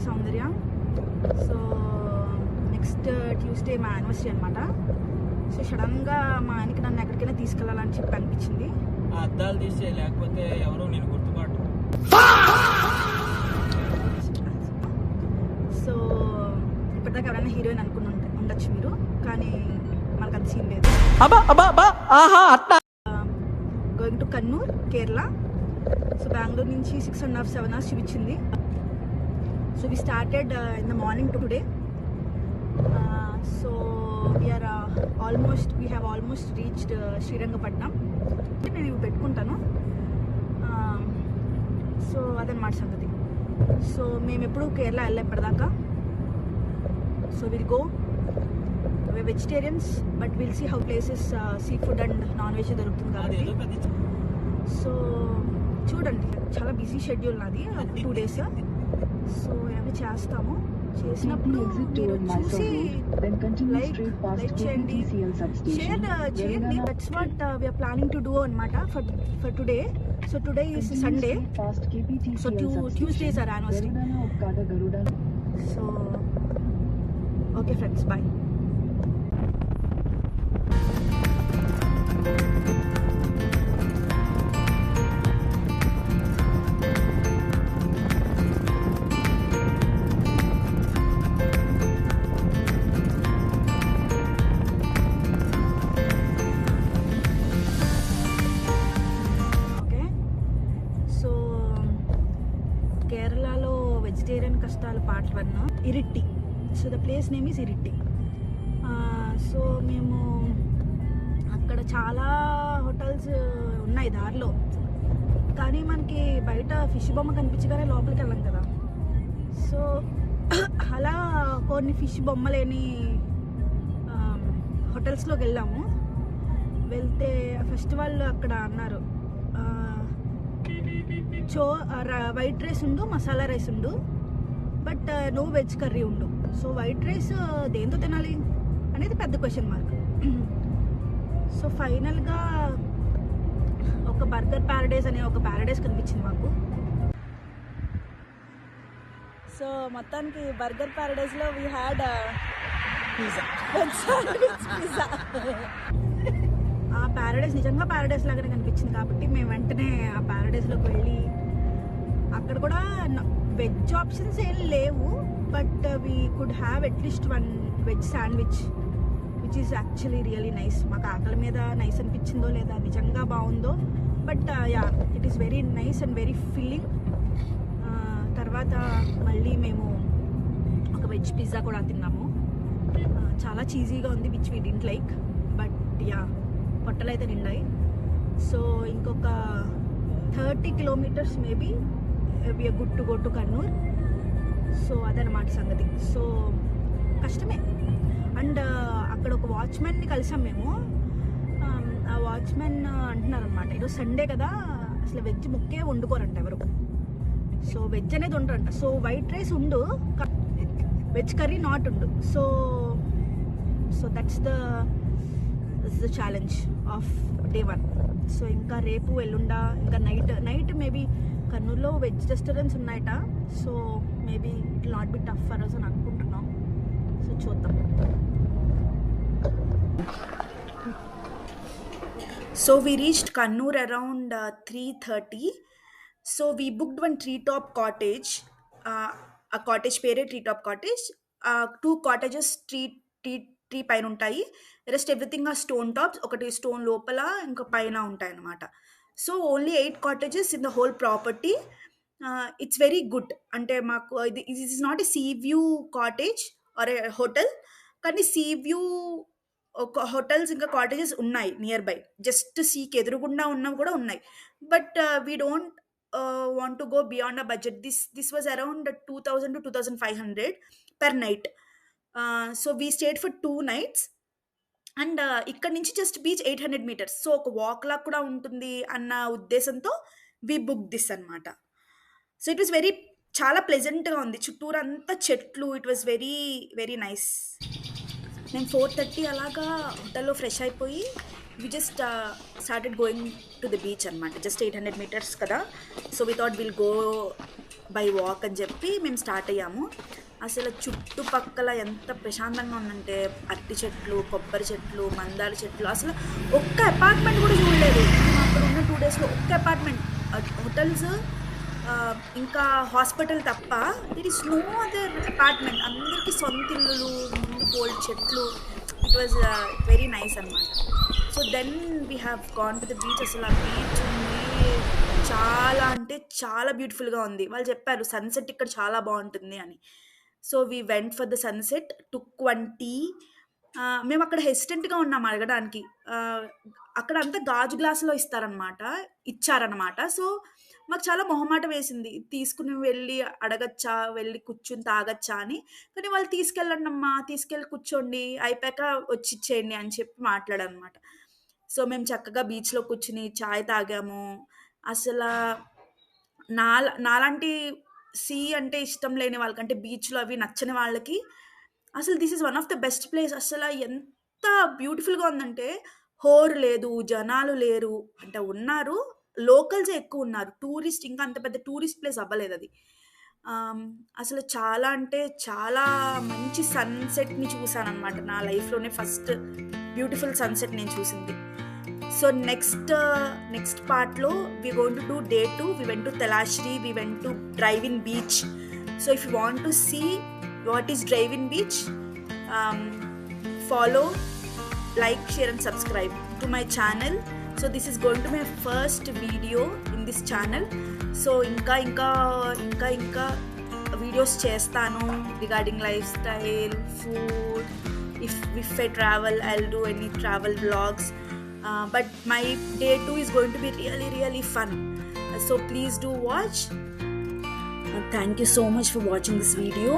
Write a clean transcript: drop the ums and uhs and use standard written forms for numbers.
సౌందర్య. So next Tuesday మా anniversary అనమాట. So సడన్గా మా ఆయనకి నన్ను ఎక్కడికైనా తీసుకెళ్ళాలని చెప్పి అనిపించింది. అద్దాలు తీసే, లేకపోతే ఎవరో నేను గుర్తుపాటు. సో ఇప్పటిదాకా ఎవరైనా హీరోయిన్ అనుకుని ఉండొచ్చు మీరు, కానీ మనకు అది సీన్ లేదు. Going to Kannur, Kerala. So Bengaluru నుంచి 6.5-7 hours చూపించింది. So we started in the morning today. So we have almost reached Srirangapatna. నేను ఇవి పెట్టుకుంటాను. సో అదనమాట సంగతి. సో మేము ఎప్పుడు కేరళ వెళ్ళాం ఇప్పటిదాకా. So will go. we're vegetarians but we'll see how places seafood and non-veg దొరుకుతుంది కాబట్టి. సో చూడండి, చాలా బిజీ షెడ్యూల్ నాది 2 days. సో అవి చేస్తాము. చేసినప్పుడు మీరు చూసి లైక్ చేయండి, షేర్ చేయండి. That's what we're planning to do అనమాట for today. So today is Sunday. So Tuesday is our anniversary. So okay friends, bye. కేరళలో వెజిటేరియన్ కష్టాలు part 1, Iritty. So the place name is Iritty. So మేము అక్కడ చాలా hotels ఉన్నాయి దారిలో, కానీ మనకి బయట ఫిష్ బొమ్మ కనిపించగానే లోపలికి వెళ్ళాం కదా. సో అలా కొన్ని ఫిష్ బొమ్మ లేని హోటల్స్లోకి వెళ్ళాము. వెళ్తే ఫస్ట్ వాళ్ళు అక్కడ అన్నారు వైట్ రైస్ ఉండు, మసాలా రైస్ ఉండు, బట్ నో వెజ్ కర్రీ ఉండు. సో వైట్ రైస్ దేంతో తినాలి అనేది పెద్ద క్వశ్చన్ మార్క్. సో ఫైనల్గా ఒక బర్గర్ ప్యారడైజ్ అనే ఒక ప్యారడైజ్ కనిపించింది మాకు. సో మొత్తానికి బర్గర్ ప్యారడైజ్లో వీ హ్యాడ్ పిజ్జా. ఆ ప్యారడైజ్ నిజంగా ప్యారడైజ్ లాగానే కనిపించింది కాబట్టి మేము వెంటనే ఆ ప్యారడైజ్లోకి వెళ్ళి, అక్కడ కూడా వెజ్ ఆప్షన్స్ ఏం లేవు, but we could have at least 1 veg sandwich which is actually really nice. మాకు ఆకలి మీద నైస్ అనిపించిందో లేదా నిజంగా బాగుందో, but yeah it is very nice and very filling. తర్వాత మళ్ళీ మేము ఒక వెజ్ పిజ్జా కూడా తిన్నాము. చాలా చీజీగా ఉంది, which we didn't like, but yeah పొట్టలు అయితే నిండాయి. సో ఇంకొక 30 kilometers maybe we're good to go to Kannur. So అదనమాట సంగతి. సో కష్టమే. అండ్ అక్కడ ఒక వాచ్మెన్ని కలిసాం మేము. ఆ వాచ్మెన్ అంటున్నారు అనమాట, ఈరోజు సండే కదా, అసలు వెజ్ ముక్కే వండుకోరంట ఎవరు. సో వెజ్ అనేది ఉండరంట. సో వైట్ రైస్ ఉండు, వెజ్ కర్రీ నాట్ ఉండు. So that's the challenge of day 1. So ఇంకా రేపు ఎల్లుండా ఇంకా నైట్ మేబీ కర్నూలులో వెజ్ రెస్టారెంట్స్ ఉన్నాయట. So maybe it not be tough for us అని అనుకుంటున్నాం. సో చూద్దాం. So we reached Kannur around 3:30. So we booked 1 treetop cottage. ఆ కాటేజ్ పేరే treetop cottage. 2 cottages ట్రీ పైన ఉంటాయి. రెస్ట్ ఎవ్రీథింగ్ ఆ స్టోన్ టాప్స్. ఒకటి స్టోన్ లోపల ఇంకా పైన ఉంటాయి అన్నమాట. So only 8 cottages in the whole property. It's very good. అంటే మాకు ఇది is not a sea view cottage or a hotel, కానీ సీ వ్యూ హోటల్స్ ఇంకా కాటేజెస్ ఉన్నాయి నియర్ బై. జస్ట్ సీకి ఎదురుగుండా ఉన్నవి కూడా ఉన్నాయి. But we don't want to go beyond a budget. This was around 2,000 to 2,500 per night. So we stayed for 2 nights. And ఇక్కడ నుంచి జస్ట్ బీచ్ 800 meters. సో ఒక వాక్ లా కూడా ఉంటుంది అన్న ఉద్దేశంతో వి బుక్ దిస్ అనమాట. సో ఇట్ వాస్ చాలా ప్లెజెంట్గా ఉంది. చుట్టూరు అంతా చెట్లు. It was very very nice. నేను 4:30 అలాగా హోటల్లో ఫ్రెష్ అయిపోయి we just started going to the beach అనమాట. జస్ట్ 800 meters కదా. So we thought will go by walk అని చెప్పి మేము స్టార్ట్ అయ్యాము. అసలు చుట్టుపక్కల ఎంత ప్రశాంతంగా ఉందంటే అరటి చెట్లు, కొబ్బరి చెట్లు, మందార చెట్లు, అసలు ఒక్క అపార్ట్మెంట్ కూడా చూడలేదు. మేము అక్కడ ఉన్న 2 daysలో ఒక్క అపార్ట్మెంట్, హోటల్స్ ఇంకా హాస్పిటల్ తప్ప there is no other apartment. అందరికీ సొంత ఇల్లులు, ముందు కోల్డ్ చెట్లు. ఇట్ వాజ్ వెరీ నైస్ అనమాట. So then we have gone to the beach. అసలు ఆ బీచ్ ఉంది చాలా అంటే చాలా బ్యూటిఫుల్గా ఉంది. వాళ్ళు చెప్పారు సన్సెట్ ఇక్కడ చాలా బాగుంటుంది అని. So we went for the sunset, took 1 tea. మేము అక్కడ హెసిటెంట్గా ఉన్నాం అడగడానికి. అక్కడ అంతా గాజు గ్లాసులో ఇచ్చారనమాట. సో మాకు చాలా మొహమాట వేసింది, తీసుకుని వెళ్ళి అడగచ్చా, వెళ్ళి కూర్చుని తాగచ్చా అని. కానీ వాళ్ళు తీసుకెళ్ళండి అమ్మా, తీసుకెళ్ళి కూర్చోండి, అయిపోయాక వచ్చి ఇచ్చేయండి అని చెప్పి మాట్లాడనమాట. సో మేము చక్కగా బీచ్లో కూర్చుని చాయ్ తాగాము. అసలు నాలాంటి సీ అంటే ఇష్టం లేని వాళ్ళకంటే బీచ్లో అవి నచ్చని వాళ్ళకి అసలు this is one of the best place. అసలు ఎంత బ్యూటిఫుల్గా ఉందంటే హోర్ లేదు, జనాలు లేరు, అంటే ఉన్నారు లోకల్సే ఎక్కువ ఉన్నారు. టూరిస్ట్ ఇంకా అంత పెద్ద టూరిస్ట్ ప్లేస్ అవ్వలేదు అది. అసలు చాలా అంటే చాలా మంచి సన్సెట్ని చూసానమాట. నా లైఫ్లోనే ఫస్ట్ బ్యూటిఫుల్ సన్సెట్ నేను చూసింది. సో నెక్స్ట్ పార్ట్లో we going to do day 2. We went to Thalassery, we went to drive in beach. So if you want to see what is drive-in beach, follow, like, share and subscribe to my channel. So this is going to be my first video in this channel. So ఇంకా videos చేస్తాను regarding lifestyle, food. If I travel, I'll do any travel vlogs. But my day 2 is going to be really really fun. So please do watch. Thank you so much for watching this video.